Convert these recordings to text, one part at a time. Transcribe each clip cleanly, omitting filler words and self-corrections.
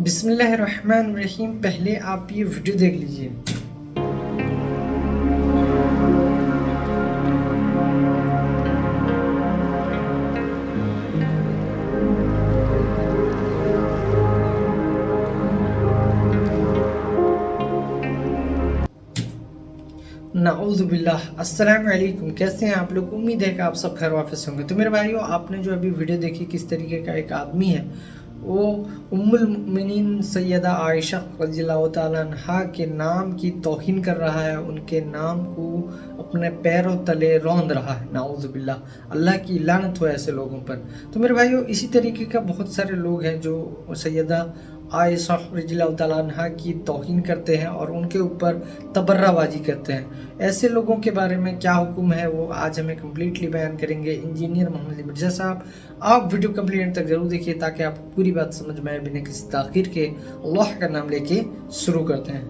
بسم اللہ الرحمن الرحیم. پہلے آپ یہ ویڈیو دیکھ لیجئے. نعوذ باللہ. السلام علیکم. کیسے ہیں آپ لوگ؟ امید ہے کہ آپ سب خیر وافظ ہوں گے. تو میرے بھائیو، آپ نے جو ابھی ویڈیو دیکھی کس طریقے کا ایک آدمی ہے، وہ ام المؤمنین سیدہ عائشہ رضی اللہ تعالیٰ عنہ کے نام کی توہین کر رہا ہے، ان کے نام کو اپنے پیروں تلے روند رہا ہے. نعوذ باللہ. اللہ کی لعنت ہو ایسے لوگوں پر. تو میرے بھائیو، اسی طریقے کا بہت سارے لوگ ہیں جو سیدہ عائشہ رضی اللہ تعالیٰ عنہ کی توہین کرتے ہیں اور ان کے اوپر تبرہ بازی کرتے ہیں. ایسے لوگوں کے بارے میں کیا حکم ہے وہ آج ہمیں کمپلیٹلی بیان کریں گے انجینئر محمد علی مرزا صاحب. آپ ویڈیو کمپلیٹ تک ضرور دیکھیے تاکہ آپ کو پوری بات سمجھ میں آئے بنا کسی تاخیر کے. اللہ کا نام لے کے شروع کرتے ہیں.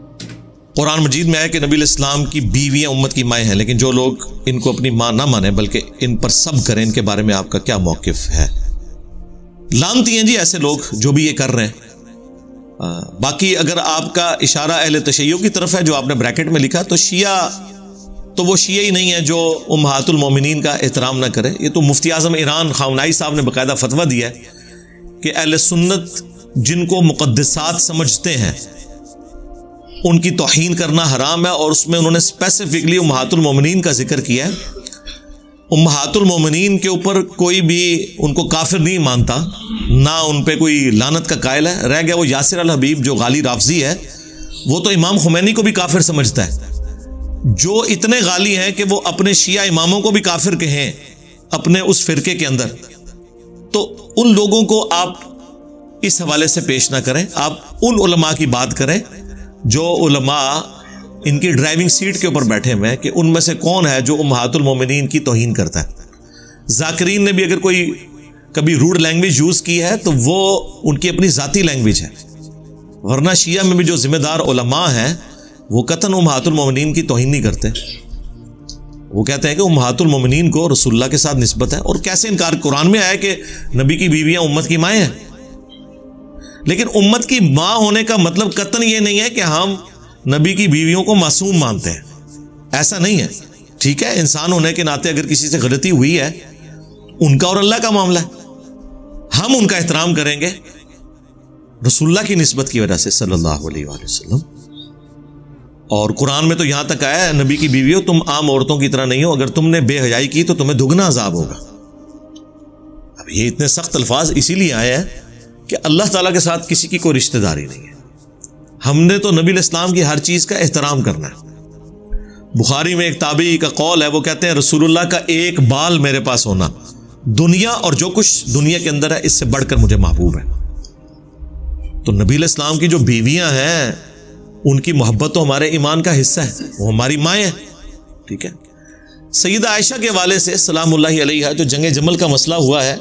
قرآن مجید میں ہے کہ نبی علیہ السلام کی بیویاں امت کی مائیں ہیں، لیکن جو لوگ ان کو اپنی ماں نہ مانیں بلکہ ان پر صبر کریں، ان کے بارے میں آپ کا کیا موقف ہے؟ لعنتی ہیں جی ایسے لوگ جو بھی یہ کر رہے ہیں. باقی اگر آپ کا اشارہ اہل تشیع کی طرف ہے جو آپ نے بریکٹ میں لکھا، تو شیعہ تو وہ شیعہ ہی نہیں ہے جو امہات المومنین کا احترام نہ کرے. یہ تو مفتی اعظم ایران خامنائی صاحب نے باقاعدہ فتویٰ دیا ہے کہ اہل سنت جن کو مقدسات سمجھتے ہیں ان کی توہین کرنا حرام ہے، اور اس میں انہوں نے اسپیسیفکلی امہات المومنین کا ذکر کیا ہے. امہات المومنین کے اوپر کوئی بھی ان کو کافر نہیں مانتا، نہ ان پہ کوئی لعنت کا قائل ہے. رہ گیا وہ یاسر الحبیب جو غالی رافضی ہے، وہ تو امام خمینی کو بھی کافر سمجھتا ہے. جو اتنے غالی ہیں کہ وہ اپنے شیعہ اماموں کو بھی کافر کہیں اپنے اس فرقے کے اندر، تو ان لوگوں کو آپ اس حوالے سے پیش نہ کریں. آپ ان علماء کی بات کریں جو علماء ان کی ڈرائیونگ سیٹ کے اوپر بیٹھے ہوئے ہیں کہ ان میں سے کون ہے جو امہات المومنین کی توہین کرتا ہے. ذاکرین نے بھی اگر کوئی کبھی روڈ لینگویج یوز کی ہے تو وہ ان کی اپنی ذاتی لینگویج ہے، ورنہ شیعہ میں بھی جو ذمہ دار علماء ہیں وہ قطعاً امہات المومنین کی توہین نہیں کرتے. وہ کہتے ہیں کہ امہات المومنین کو رسول اللہ کے ساتھ نسبت ہے. اور کیسے انکار؟ قرآن میں آیا کہ نبی کی بیویاں امت کی مائیں ہیں، لیکن امت کی ماں ہونے کا مطلب قطعاً یہ نہیں ہے کہ ہم نبی کی بیویوں کو معصوم مانتے ہیں. ایسا نہیں ہے. ٹھیک ہے، انسان ہونے کے ناطے اگر کسی سے غلطی ہوئی ہے ان کا اور اللہ کا معاملہ ہے، ہم ان کا احترام کریں گے رسول اللہ کی نسبت کی وجہ سے صلی اللہ علیہ وآلہ وسلم. اور قرآن میں تو یہاں تک آیا ہے، نبی کی بیویوں تم عام عورتوں کی طرح نہیں ہو، اگر تم نے بے حیائی کی تو تمہیں دگنا عذاب ہوگا. اب یہ اتنے سخت الفاظ اسی لیے آئے ہیں کہ اللہ تعالیٰ کے ساتھ کسی کی کوئی رشتہ داری نہیں ہے. ہم نے تو نبی علیہ السلام کی ہر چیز کا احترام کرنا ہے. بخاری میں ایک تابعی کا قول ہے، وہ کہتے ہیں رسول اللہ کا ایک بال میرے پاس ہونا دنیا اور جو کچھ دنیا کے اندر ہے اس سے بڑھ کر مجھے محبوب ہے. تو نبی علیہ السلام کی جو بیویاں ہیں ان کی محبت تو ہمارے ایمان کا حصہ ہے، وہ ہماری مائیں ہیں. ٹھیک ہے. سیدہ عائشہ کے والے سے سلام اللہ علیہا جو جنگ جمل کا مسئلہ ہوا ہے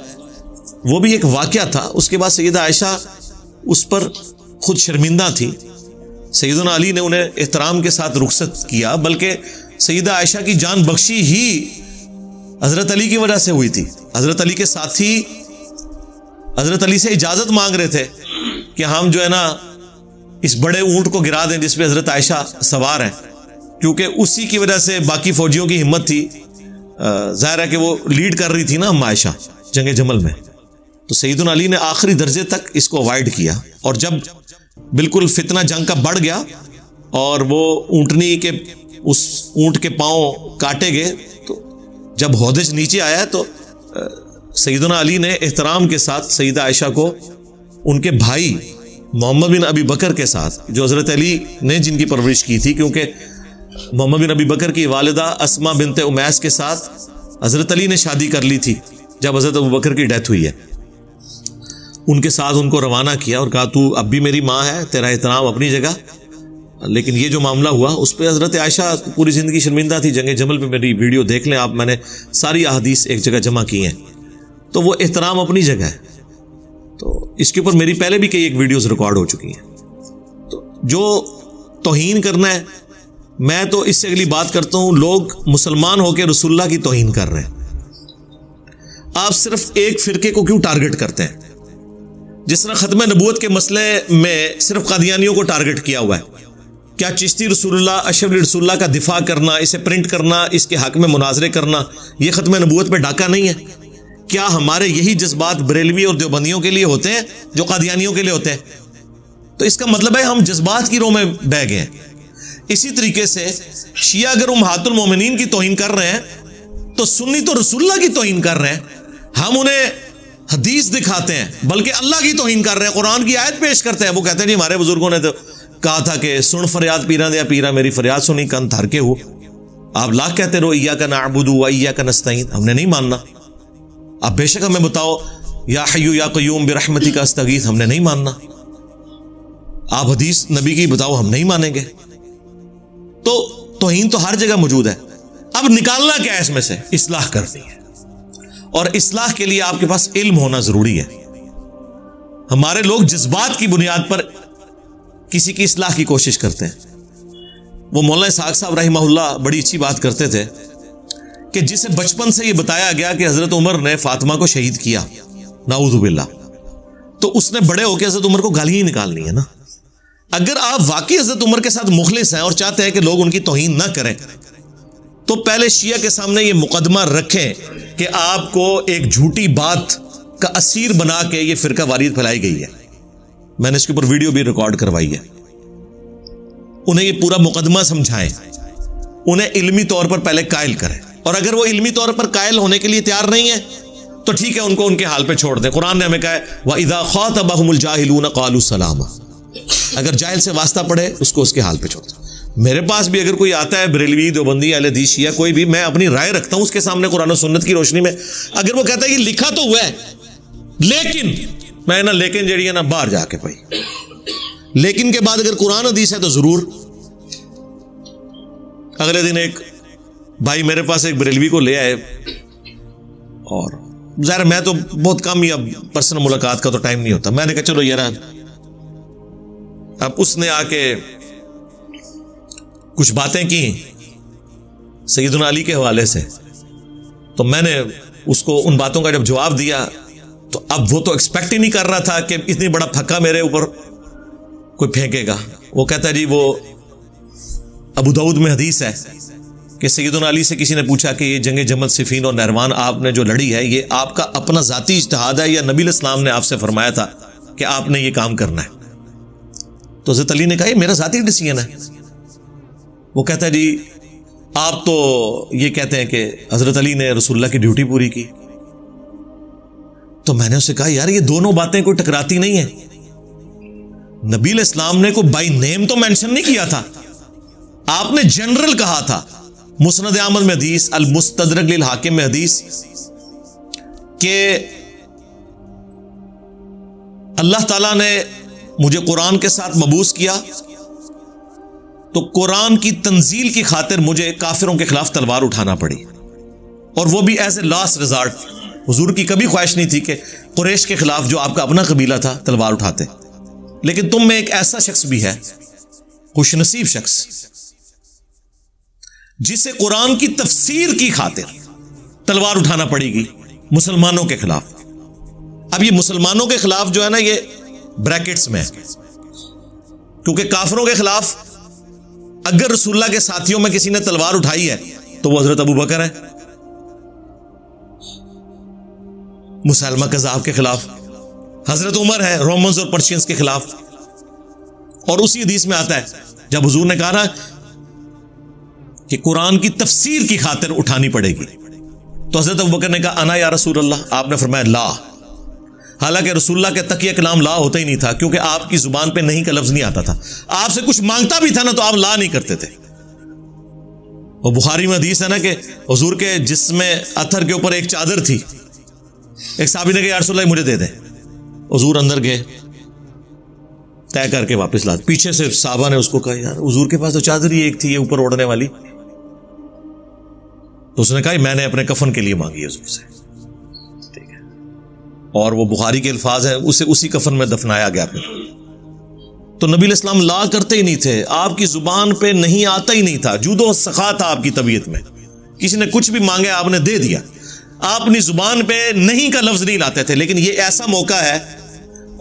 وہ بھی ایک واقعہ تھا. اس کے بعد سیدہ عائشہ اس پر خود شرمندہ تھی. سیدنا علی نے انہیں احترام کے ساتھ رخصت کیا، بلکہ سیدہ عائشہ کی جان بخشی ہی حضرت علی کی وجہ سے ہوئی تھی. حضرت علی کے ساتھی حضرت علی سے اجازت مانگ رہے تھے کہ ہم جو ہے نا اس بڑے اونٹ کو گرا دیں جس پہ حضرت عائشہ سوار ہیں، کیونکہ اسی کی وجہ سے باقی فوجیوں کی ہمت تھی. ظاہر ہے کہ وہ لیڈ کر رہی تھی نا ہم عائشہ جنگ جمل میں. تو سیدنا علی نے آخری درجے تک اس کو اوائڈ کیا، اور جب بالکل فتنہ جنگ کا بڑھ گیا اور وہ اونٹنی کے اس اونٹ کے پاؤں کاٹے گئے، تو جب ہودج نیچے آیا تو سیدنا علی نے احترام کے ساتھ سیدہ عائشہ کو ان کے بھائی محمد بن ابی بکر کے ساتھ، جو حضرت علی نے جن کی پرورش کی تھی، کیونکہ محمد بن ابی بکر کی والدہ اسما بنت امیس کے ساتھ حضرت علی نے شادی کر لی تھی جب حضرت ابو بکر کی ڈیتھ ہوئی ہے. ان کے ساتھ ان کو روانہ کیا اور کہا تو اب بھی میری ماں ہے، تیرا احترام اپنی جگہ. لیکن یہ جو معاملہ ہوا اس پہ حضرت عائشہ پوری زندگی شرمندہ تھی. جنگ جمل پہ میری ویڈیو دیکھ لیں آپ، میں نے ساری احادیث ایک جگہ جمع کی ہیں. تو وہ احترام اپنی جگہ ہے. تو اس کے اوپر میری پہلے بھی کئی ایک ویڈیوز ریکارڈ ہو چکی ہیں. تو جو توہین کرنا ہے، میں تو اس سے اگلی بات کرتا ہوں، لوگ مسلمان ہو کے رسول اللہ کی توہین کر رہے ہیں. آپ صرف ایک فرقے کو کیوں ٹارگٹ کرتے ہیں؟ جس طرح ختم نبوت کے مسئلے میں صرف قادیانیوں کو ٹارگٹ کیا ہوا ہے. کیا چشتی رسول اللہ اشرف رسول اللہ کا دفاع کرنا، اسے پرنٹ کرنا، اس کے حق میں مناظرے کرنا، یہ ختم نبوت پہ ڈاکہ نہیں ہے؟ کیا ہمارے یہی جذبات بریلوی اور دیوبندیوں کے لیے ہوتے ہیں جو قادیانیوں کے لیے ہوتے ہیں؟ تو اس کا مطلب ہے ہم جذبات کی رو میں بہہ گئے ہیں. اسی طریقے سے شیعہ اگر امہات المومنین کی توہین کر رہے ہیں تو سنی تو رسول اللہ کی توہین کر رہے ہیں. ہم انہیں حدیث دکھاتے ہیں بلکہ اللہ کی توہین کر رہے ہیں، قرآن کی آیت پیش کرتے ہیں. وہ کہتے ہیں جی ہمارے بزرگوں نے تو کہا تھا کہ سن فریاد پیرا دیا پیرا میری فریاد سنی کن تھر کے ہو. آپ لاکھ کہتے رہو ایاک نعبد و ایاک نستعین، ہم نے نہیں ماننا. آپ بے شک ہمیں بتاؤ یا حی یا قیوم برحمتک استغیث، ہم نے نہیں ماننا. آپ حدیث نبی کی بتاؤ، ہم نہیں مانیں گے. تو توہین تو ہر جگہ موجود ہے. اب نکالنا کیا ہے اس میں سے؟ اصلاح کرنی ہے، اور اصلاح کے لیے آپ کے پاس علم ہونا ضروری ہے. ہمارے لوگ جذبات کی بنیاد پر کسی کی اصلاح کی کوشش کرتے ہیں. وہ مولانا اسحاق صاحب رحمہ اللہ بڑی اچھی بات کرتے تھے کہ جسے بچپن سے یہ بتایا گیا کہ حضرت عمر نے فاطمہ کو شہید کیا، نعوذ باللہ، تو اس نے بڑے ہو کے حضرت عمر کو گالی ہی نکالنی ہے نا. اگر آپ واقعی حضرت عمر کے ساتھ مخلص ہیں اور چاہتے ہیں کہ لوگ ان کی توہین نہ کریں تو پہلے شیعہ کے سامنے یہ مقدمہ رکھیں کہ آپ کو ایک جھوٹی بات کا اسیر بنا کے یہ فرقہ واریت پھیلائی گئی ہے. میں نے اس کے اوپر ویڈیو بھی ریکارڈ کروائی ہے. انہیں یہ پورا مقدمہ سمجھائیں، انہیں علمی طور پر پہلے قائل کریں، اور اگر وہ علمی طور پر قائل ہونے کے لیے تیار نہیں ہے تو ٹھیک ہے، ان کو ان کے حال پہ چھوڑ دیں. قرآن نے ہمیں کہا ہے وَإِذَا خَاطَبَهُمُ الْجَاهِلُونَ قَالُوا سَلَامًا. اگر جاہل سے واسطہ پڑے اس کو اس کے حال پہ چھوڑ دیں. میرے پاس بھی اگر کوئی آتا ہے بریلوی دیوبندی اہل حدیث شیعہ کوئی بھی، میں اپنی رائے رکھتا ہوں اس کے سامنے قرآن و سنت کی روشنی میں. اگر وہ کہتا ہے یہ لکھا تو ہوا ہے لیکن میں نا لیکن جڑی ہے نا باہر جا کے پائی، لیکن کے بعد اگر قرآن حدیث ہے تو ضرور. اگلے دن ایک بھائی میرے پاس ایک بریلوی کو لے آئے، اور ظاہر میں تو بہت کم ہی اب پرسنل ملاقات کا تو ٹائم نہیں ہوتا. میں نے کہا چلو یار، اب اس نے آ کے کچھ باتیں کی سیدنا علی کے حوالے سے، تو میں نے اس کو ان باتوں کا جب جواب دیا تو اب وہ تو ایکسپیکٹ ہی نہیں کر رہا تھا کہ اتنی بڑا پھکا میرے اوپر کوئی پھینکے گا. وہ کہتا ہے جی وہ ابو داؤد میں حدیث ہے کہ سیدنا علی سے کسی نے پوچھا کہ یہ جنگ جمل صفین اور نہروان آپ نے جو لڑی ہے یہ آپ کا اپنا ذاتی اجتہاد ہے یا نبی الاسلام نے آپ سے فرمایا تھا کہ آپ نے یہ کام کرنا ہے؟ تو حضرت علی نے کہا یہ میرا ذاتی ڈیسیژن ہے. وہ کہتا ہے جی آپ تو یہ کہتے ہیں کہ حضرت علی نے رسول اللہ کی ڈیوٹی پوری کی. تو میں نے اسے کہا یار یہ دونوں باتیں کوئی ٹکراتی نہیں ہیں. نبی الاسلام نے کوئی بائی نیم تو مینشن نہیں کیا تھا، آپ نے جنرل کہا تھا. مسند احمد میں حدیث، المستدرک للحاکم میں حدیث کہ اللہ تعالیٰ نے مجھے قرآن کے ساتھ مبعوث کیا تو قرآن کی تنزیل کی خاطر مجھے کافروں کے خلاف تلوار اٹھانا پڑی، اور وہ بھی ایز اے لاسٹ ریزارٹ. حضور کی کبھی خواہش نہیں تھی کہ قریش کے خلاف جو آپ کا اپنا قبیلہ تھا تلوار اٹھاتے، لیکن تم میں ایک ایسا شخص بھی ہے، خوش نصیب شخص، جسے قرآن کی تفسیر کی خاطر تلوار اٹھانا پڑے گی مسلمانوں کے خلاف. اب یہ مسلمانوں کے خلاف جو ہے نا یہ بریکٹس میں، کیونکہ کافروں کے خلاف اگر رسول اللہ کے ساتھیوں میں کسی نے تلوار اٹھائی ہے تو وہ حضرت ابو بکر ہے. مسلمہ کذاب کے خلاف حضرت عمر ہے، رومنز اور پرشینز کے خلاف. اور اسی حدیث میں آتا ہے جب حضور نے کہا نا کہ قرآن کی تفسیر کی خاطر اٹھانی پڑے گی تو حضرت ابوبکر نے کہا انا یا رسول اللہ. آپ نے فرمایا لا، حالانکہ رسول اللہ کے تقیہ کلام لا ہوتا ہی نہیں تھا کیونکہ آپ کی زبان پہ نہیں کا لفظ نہیں آتا تھا. آپ سے کچھ مانگتا بھی تھا نا تو آپ لا نہیں کرتے تھے. اور بخاری میں حدیث ہے نا کہ حضور کے جسم اتھر کے اوپر ایک چادر تھی. ایک صحابی نے کہا یا رسول اللہ مجھے دے دیں. حضور اندر گئے، طے کر کے واپس لا. پیچھے سے صحابہ نے اس کو کہا یار حضور کے پاس تو چادر ہی ایک تھی یہ اوپر اوڑھنے والی. تو اس نے کہا میں نے اپنے کفن کے لیے مانگی حضور سے. ٹھیک ہے، اور وہ بخاری کے الفاظ ہیں، اسے اسی کفن میں دفنایا گیا. تو نبی علیہ السلام لا کرتے ہی نہیں تھے، آپ کی زبان پہ نہیں آتا ہی نہیں تھا. جود و سخا تھا آپ کی طبیعت میں. کسی نے کچھ بھی مانگا آپ نے دے دیا. آپ اپنی زبان پہ نہیں کا لفظ نہیں لاتے تھے. لیکن یہ ایسا موقع ہے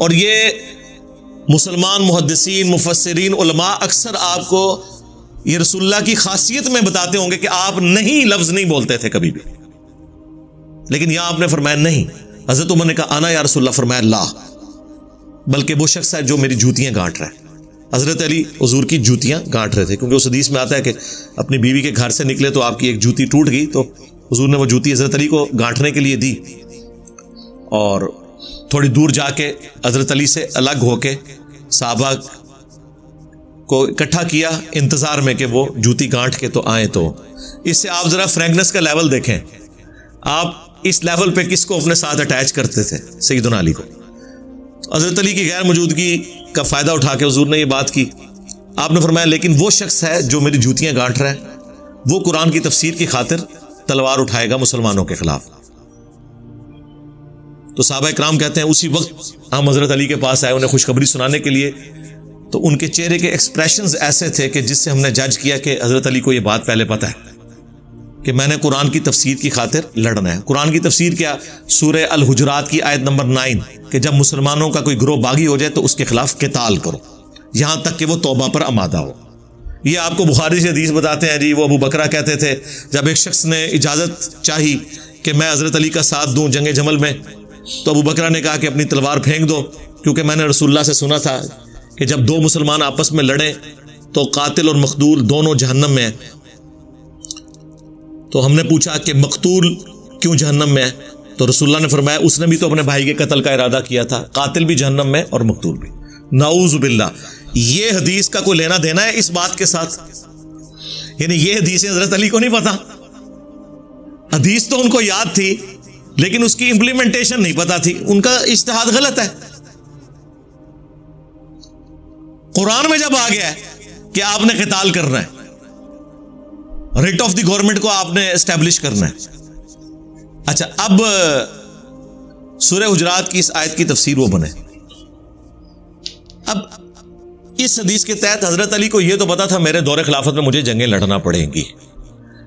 اور یہ مسلمان محدثین مفسرین علماء اکثر آپ کو یہ رسول اللہ کی خاصیت میں بتاتے ہوں گے کہ آپ نہیں لفظ نہیں بولتے تھے کبھی بھی، لیکن یہاں آپ نے فرمایا نہیں. حضرت عمر نے کہا انا یا رسول اللہ، فرمایا لا، بلکہ وہ شخص ہے جو میری جوتیاں گانٹ رہا ہے. حضرت علی حضور کی جوتیاں گانٹ رہے تھے، کیونکہ اس حدیث میں آتا ہے کہ اپنی بیوی کے گھر سے نکلے تو آپ کی ایک جوتی ٹوٹ گئی، تو حضور نے وہ جوتی حضرت علی کو گانٹنے کے لیے دی، اور تھوڑی دور جا کے حضرت علی سے الگ ہو کے صحابہ کو اکٹھا کیا انتظار میں کہ وہ جوتی گانٹ کے تو آئیں. تو اس سے آپ ذرا فرینکنس کا لیول دیکھیں، آپ اس لیول پہ کس کو اپنے ساتھ اٹیچ کرتے تھے؟ سیدنا علی کو. حضرت علی کی غیر موجودگی کا فائدہ اٹھا کے حضور نے یہ بات کی. آپ نے فرمایا لیکن وہ شخص ہے جو میری جوتیاں گانٹ رہا ہے، وہ قرآن کی تفسیر کی خاطر تلوار اٹھائے گا مسلمانوں کے خلاف. تو صحابہ اکرام کہتے ہیں اسی وقت ہم حضرت علی کے پاس آئے انہیں خوشخبری سنانے کے لیے، تو ان کے چہرے کے ایکسپریشنز ایسے تھے کہ جس سے ہم نے جج کیا کہ حضرت علی کو یہ بات پہلے پتہ ہے کہ میں نے قرآن کی تفسیر کی خاطر لڑنا ہے. قرآن کی تفسیر کیا؟ سورہ الحجرات کی آیت نمبر 9 کہ جب مسلمانوں کا کوئی گروہ باغی ہو جائے تو اس کے خلاف قتال کرو یہاں تک کہ وہ توبہ پر آمادہ ہو. یہ آپ کو بخاری سے حدیث بتاتے ہیں جی وہ ابو بکرہ کہتے تھے جب ایک شخص نے اجازت چاہی کہ میں حضرت علی کا ساتھ دوں جنگ جمل میں، تو ابو بکرہ نے کہا کہ اپنی تلوار پھینک دو، کیونکہ میں نے رسول اللہ سے سنا تھا کہ جب دو مسلمان آپس میں لڑیں تو قاتل اور مقتول دونوں جہنم میں ہیں. تو ہم نے پوچھا کہ مقتول کیوں جہنم میں ہے؟ تو رسول اللہ نے فرمایا اس نے بھی تو اپنے بھائی کے قتل کا ارادہ کیا تھا، قاتل بھی جہنم میں اور مقتول بھی. نعوذ باللہ. یہ حدیث کا کوئی لینا دینا ہے اس بات کے ساتھ؟ یعنی یہ حدیث حضرت علی کو نہیں پتا، حدیث تو ان کو یاد تھی لیکن اس کی امپلیمنٹیشن نہیں پتا تھی، ان کا اجتہاد غلط ہے. قرآن میں جب آ گیا ہے کہ آپ نے قتال کرنا ہے، ریٹ آف دی گورنمنٹ کو آپ نے اسٹیبلش کرنا ہے. اچھا اب سورہ حجرات کی اس آیت کی تفسیر وہ بنے. اب اس حدیث کے تحت حضرت علی کو یہ تو پتا تھا میرے دور خلافت میں مجھے جنگیں لڑنا پڑیں گی،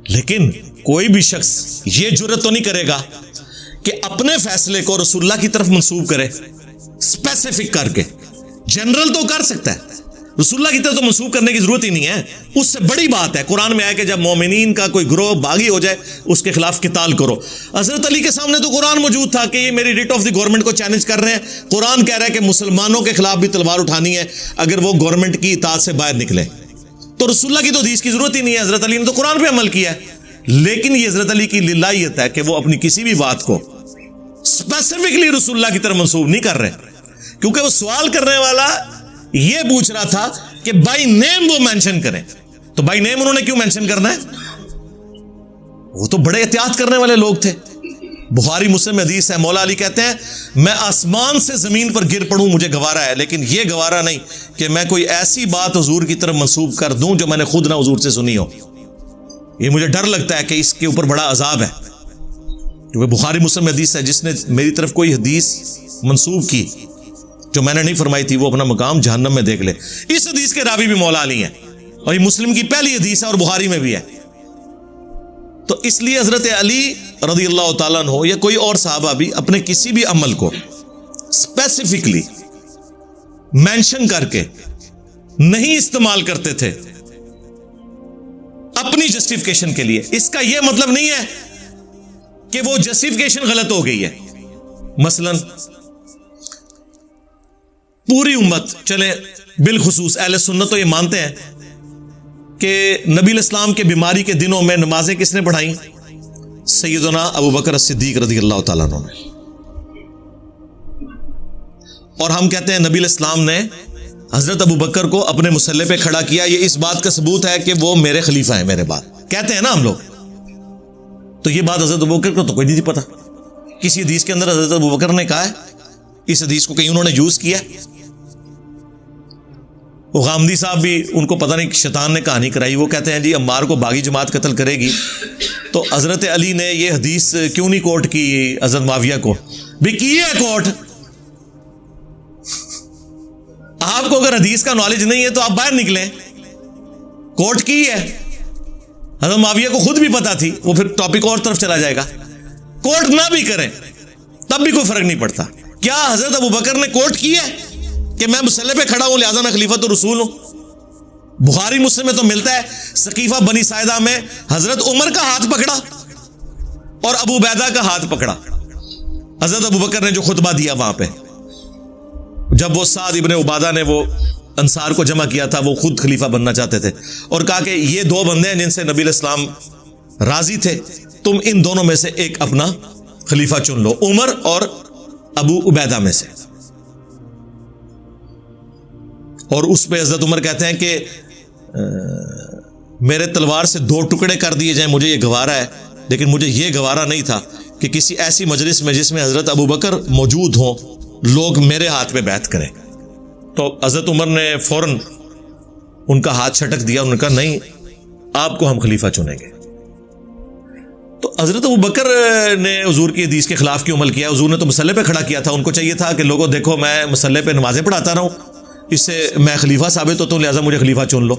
لیکن کوئی بھی شخص یہ جرت تو نہیں کرے گا کہ اپنے فیصلے کو رسول اللہ کی طرف منسوب کرے اسپیسیفک کر کے. جنرل تو کر سکتا ہے، رسول اللہ کی طرف تو منسوب کرنے کی ضرورت ہی نہیں ہے. اس سے بڑی بات ہے قرآن میں آیا کہ جب مومنین کا کوئی گروہ باغی ہو جائے اس کے خلاف قتال کرو. حضرت علی کے سامنے تو قرآن موجود تھا کہ یہ میری ریٹ آف دی گورنمنٹ کو چیلنج کر رہے ہیں. قرآن کہہ رہا ہے کہ مسلمانوں کے خلاف بھی تلوار اٹھانی ہے اگر وہ گورنمنٹ کی اطاعت سے باہر نکلے. تو رسول اللہ کی تو حدیث کی ضرورت ہی نہیں ہے، حضرت علی نے تو قرآن پہ عمل کیا ہے. لیکن یہ حضرت علی کی للہیت ہے کہ وہ اپنی کسی بھی بات کو اسپیسیفکلی رسول اللہ کی طرف منسوب نہیں کر رہے، کیونکہ وہ سوال کرنے والا یہ پوچھ رہا تھا کہ بائی نیم وہ مینشن کریں. تو بائی نیم انہوں نے کیوں مینشن کرنا ہے؟ وہ تو بڑے احتیاط کرنے والے لوگ تھے. بخاری مسلم حدیث ہے، مولا علی کہتے ہیں میں آسمان سے زمین پر گر پڑوں مجھے گوارا ہے، لیکن یہ گوارا نہیں کہ میں کوئی ایسی بات حضور کی طرف منسوب کر دوں جو میں نے خود نہ حضور سے سنی ہو. یہ مجھے ڈر لگتا ہے کہ اس کے اوپر بڑا عذاب ہے. کیونکہ بخاری مسلم حدیث ہے، جس نے میری طرف کوئی حدیث منسوب کی جو میں نے نہیں فرمائی تھی وہ اپنا مقام جہنم میں دیکھ لے. اس حدیث کے راوی بھی مولا علی ہیں، اور یہ مسلم کی پہلی حدیث ہے اور بخاری میں بھی ہے. تو اس لیے حضرت علی رضی اللہ تعالیٰ عنہ یا کوئی اور صحابہ بھی اپنے کسی بھی عمل کو اسپیسیفکلی مینشن کر کے نہیں استعمال کرتے تھے اپنی جسٹیفیکیشن کے لیے. اس کا یہ مطلب نہیں ہے کہ وہ جسٹیفیکیشن غلط ہو گئی ہے. مثلا پوری امت چلے بالخصوص اہل سنت تو یہ مانتے ہیں کہ نبی الاسلام کے بیماری کے دنوں میں نمازیں کس نے پڑھائیں؟ سیدنا ابو بکر الصدیق رضی اللہ تعالیٰ عنہ نے. اور ہم کہتے ہیں نبی الاسلام نے حضرت ابو بکر کو اپنے مصلی پہ کھڑا کیا، یہ اس بات کا ثبوت ہے کہ وہ میرے خلیفہ ہیں میرے بعد. کہتے ہیں نا ہم لوگ. تو یہ بات حضرت ابو بکر کو تو کوئی نہیں تھی پتا. کسی حدیث کے اندر حضرت ابو بکر نے کہا ہے، اس حدیث کو کہیں انہوں نے یوز کیا. وہ غامدی صاحب بھی ان کو پتہ نہیں شیطان نے کہانی کرائی، وہ کہتے ہیں جی عمار کو باغی جماعت قتل کرے گی تو حضرت علی نے یہ حدیث کیوں نہیں کوٹ کی حضرت معاویہ کو؟ بھی کی ہے کوٹ. آپ کو اگر حدیث کا نالج نہیں ہے تو آپ باہر نکلیں. کوٹ کی ہے، حضرت معاویہ کو خود بھی پتا تھی، وہ پھر ٹاپک اور طرف چلا جائے گا. کوٹ نہ بھی کریں تب بھی کوئی فرق نہیں پڑتا، کیا حضرت ابو بکر نے کوٹ کی ہے کہ میں مسلح پہ کھڑا ہوں لہذا میں خلیفۃ الرسول ہوں؟ بخاری مسلم میں تو ملتا ہے ثقیفہ بنی ساعدہ میں حضرت عمر کا ہاتھ پکڑا اور ابو عبیدہ کا ہاتھ پکڑا حضرت ابو بکر نے جو خطبہ دیا وہاں پہ، جب وہ سعد ابن عبادہ نے وہ انصار کو جمع کیا تھا، وہ خود خلیفہ بننا چاہتے تھے، اور کہا کہ یہ دو بندے ہیں جن سے نبی علیہ السلام راضی تھے، تم ان دونوں میں سے ایک اپنا خلیفہ چن لو، عمر اور ابو عبیدہ میں سے۔ اور اس پہ حضرت عمر کہتے ہیں کہ میرے تلوار سے 2 ٹکڑے کر دیے جائیں، مجھے یہ گوارا ہے، لیکن مجھے یہ گوارا نہیں تھا کہ کسی ایسی مجلس میں جس میں حضرت ابو بکر موجود ہوں لوگ میرے ہاتھ پہ بیعت کریں۔ تو حضرت عمر نے فوراً ان کا ہاتھ چھٹک دیا، انہوں نے کہا نہیں، آپ کو ہم خلیفہ چنیں گے۔ تو حضرت ابو بکر نے حضور کی حدیث کے خلاف کیوں عمل کیا؟ حضور نے تو مسلح پہ کھڑا کیا تھا، ان کو چاہیے تھا کہ لوگوں دیکھو میں مسلح پہ نمازیں پڑھاتا رہا ہوں، اس سے میں خلیفہ ثابت ہوتا ہوں، لہٰذا مجھے خلیفہ چن لو۔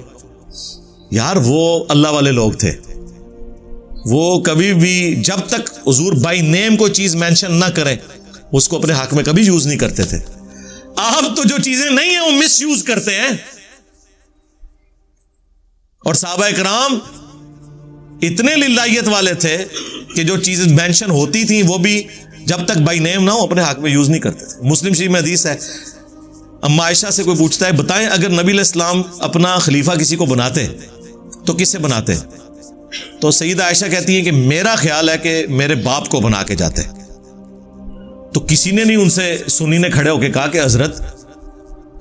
یار وہ اللہ والے لوگ تھے، وہ کبھی بھی جب تک حضور بائی نیم کوئی چیز مینشن نہ کریں اس کو اپنے حق میں کبھی یوز نہیں کرتے تھے۔ آپ تو جو چیزیں نہیں ہیں وہ مس یوز کرتے ہیں، اور صحابہ کرام اتنے للہیت والے تھے کہ جو چیزیں مینشن ہوتی تھیں وہ بھی جب تک بائی نیم نہ ہو اپنے حق میں یوز نہیں کرتے تھے۔ مسلم شریف میں حدیث ہے، اما عائشہ سے کوئی پوچھتا ہے بتائیں اگر نبی علیہ السلام اپنا خلیفہ کسی کو بناتے تو کس سے بناتے؟ تو سیدہ عائشہ کہتی ہیں کہ میرا خیال ہے کہ میرے باپ کو بنا کے جاتے۔ تو کسی نے نہیں ان سے سنی نے کھڑے ہو کے کہا کہ حضرت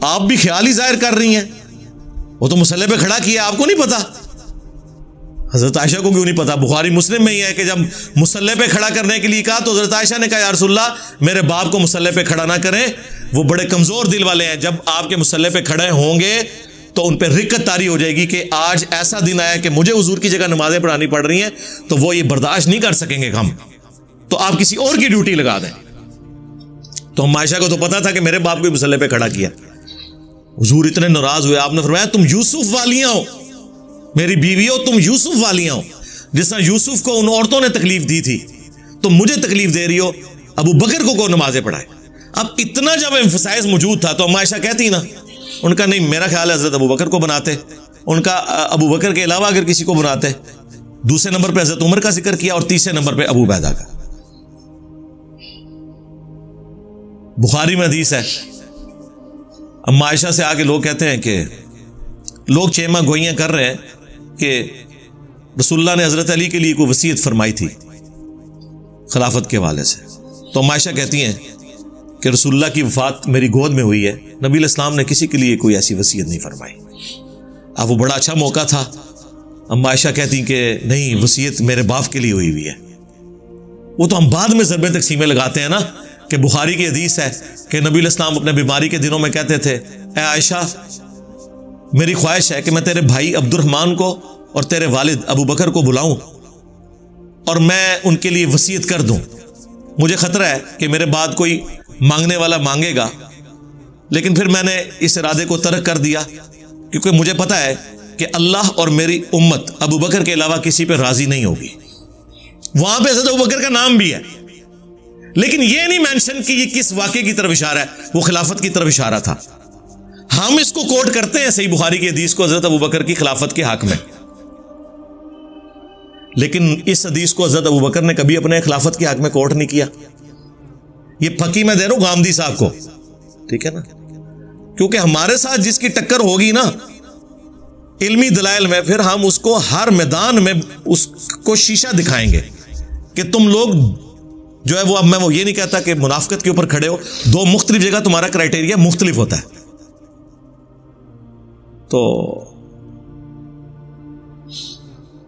آپ بھی خیال ہی ظاہر کر رہی ہیں، وہ تو مسلح پہ کھڑا کیا، آپ کو نہیں پتا؟ حضرت عائشہ کو کیوں نہیں پتا؟ بخاری مسلم میں ہی ہے کہ جب مسلح پہ کھڑا کرنے کے لیے کہا تو حضرت عائشہ نے کہا یا رسول اللہ میرے باپ کو مسلح پہ کھڑا نہ کریں، وہ بڑے کمزور دل والے ہیں، جب آپ کے مسلح پہ کھڑے ہوں گے تو ان پہ رکت طاری ہو جائے گی کہ آج ایسا دن آیا کہ مجھے حضور کی جگہ نمازیں پڑھانی پڑ رہی ہیں، تو وہ یہ برداشت نہیں کر سکیں گے ہم، تو آپ کسی اور کی ڈیوٹی لگا دیں۔ تو ہم عائشہ کو تو پتا تھا کہ میرے باپ کو مسلح پہ کھڑا کیا۔ حضور اتنے ناراض ہوئے، آپ نے فرمایا تم یوسف والیاں ہو، میری بیوی ہو، تم یوسف والیاں ہو، جس طرح یوسف کو ان عورتوں نے تکلیف دی تھی تم مجھے تکلیف دے رہی ہو، ابو بکر کو نمازیں پڑھائے۔ اب اتنا جب ایمفسائز موجود تھا تو ہم عائشہ کہتی نا، ان کا نہیں، میرا خیال ہے حضرت ابو بکر کو بناتے، ان کا ابو بکر کے علاوہ اگر کسی کو بناتے۔ دوسرے نمبر پہ حضرت عمر کا ذکر کیا اور تیسرے نمبر پہ ابو عبیدہ کا۔ بخاری میں حدیث ہے، اما عائشہ سے آگے لوگ کہتے ہیں کہ لوگ چیمہ گوئیاں کر رہے ہیں کہ رسول اللہ نے حضرت علی کے لیے کوئی وصیت فرمائی تھی خلافت کے حوالے سے، تو اما عائشہ کہتی ہیں کہ رسول اللہ کی وفات میری گود میں ہوئی ہے، نبی علیہ السلام نے کسی کے لیے کوئی ایسی وصیت نہیں فرمائی۔ اب وہ بڑا اچھا موقع تھا، اما عائشہ کہتی کہ نہیں، وصیت میرے باپ کے لیے ہوئی ہے۔ وہ تو ہم بعد میں ضربیں تقسیمیں لگاتے ہیں نا، کہ بخاری کی حدیث ہے کہ نبی علیہ السلام اپنے بیماری کے دنوں میں کہتے تھے اے عائشہ میری خواہش ہے کہ میں تیرے بھائی عبد الرحمن کو اور تیرے والد ابو بکر کو بلاؤں اور میں ان کے لیے وصیت کر دوں، مجھے خطرہ ہے کہ میرے بعد کوئی مانگنے والا مانگے گا، لیکن پھر میں نے اس ارادے کو ترک کر دیا کیونکہ مجھے پتا ہے کہ اللہ اور میری امت ابو بکر کے علاوہ کسی پہ راضی نہیں ہوگی۔ وہاں پہ حضرت ابو بکر کا نام بھی ہے، لیکن یہ نہیں مینشن کہ یہ کس واقعے کی طرف اشارہ ہے، وہ خلافت کی طرف اشارہ تھا۔ ہم اس کو کوٹ کرتے ہیں صحیح بخاری کی حدیث کو حضرت ابو بکر کی خلافت کے حق میں، لیکن اس حدیث کو حضرت ابو بکر نے کبھی اپنے خلافت کے حق میں کوٹ نہیں کیا۔ یہ پھکی میں دے رہا ہوں گامدی صاحب کو، ٹھیک ہے نا، کیونکہ ہمارے ساتھ جس کی ٹکر ہوگی نا علمی دلائل میں، پھر ہم اس کو ہر میدان میں اس کو شیشہ دکھائیں گے کہ تم لوگ جو ہے وہ، اب میں وہ یہ نہیں کہتا کہ منافقت کے اوپر کھڑے ہو، دو مختلف جگہ تمہارا کرائٹیریا مختلف ہوتا ہے۔ تو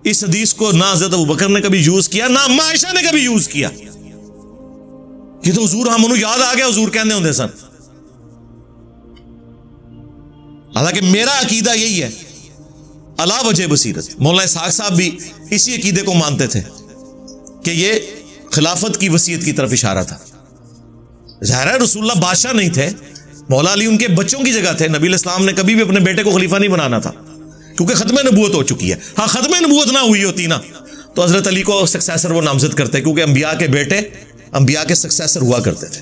اس حدیث کو نہ حضرت ابو بکر نے کبھی یوز کیا، نہ اما عائشہ نے کبھی یوز کیا۔ یہ تو حضور ہم انہوں یاد آ گیا، حضور کہنے ہوندے سن۔ حالانکہ میرا عقیدہ یہی ہے علا وجہ بصیرت، مولانا اسحاق صاحب بھی اسی عقیدے کو مانتے تھے کہ یہ خلافت کی وصیت کی طرف اشارہ تھا۔ ظاہر ہے رسول اللہ بادشاہ نہیں تھے، مولا علی ان کے بچوں کی جگہ تھے، نبی علیہ السلام نے کبھی بھی اپنے بیٹے کو خلیفہ نہیں بنانا تھا کیونکہ ختم نبوت ہو چکی ہے۔ ہاں ختم نبوت نہ ہوئی ہوتی نا تو حضرت علی کو سکسیسر وہ نامزد کرتے، کیونکہ انبیاء کے بیٹے انبیاء کے سکسیسر ہوا کرتے تھے۔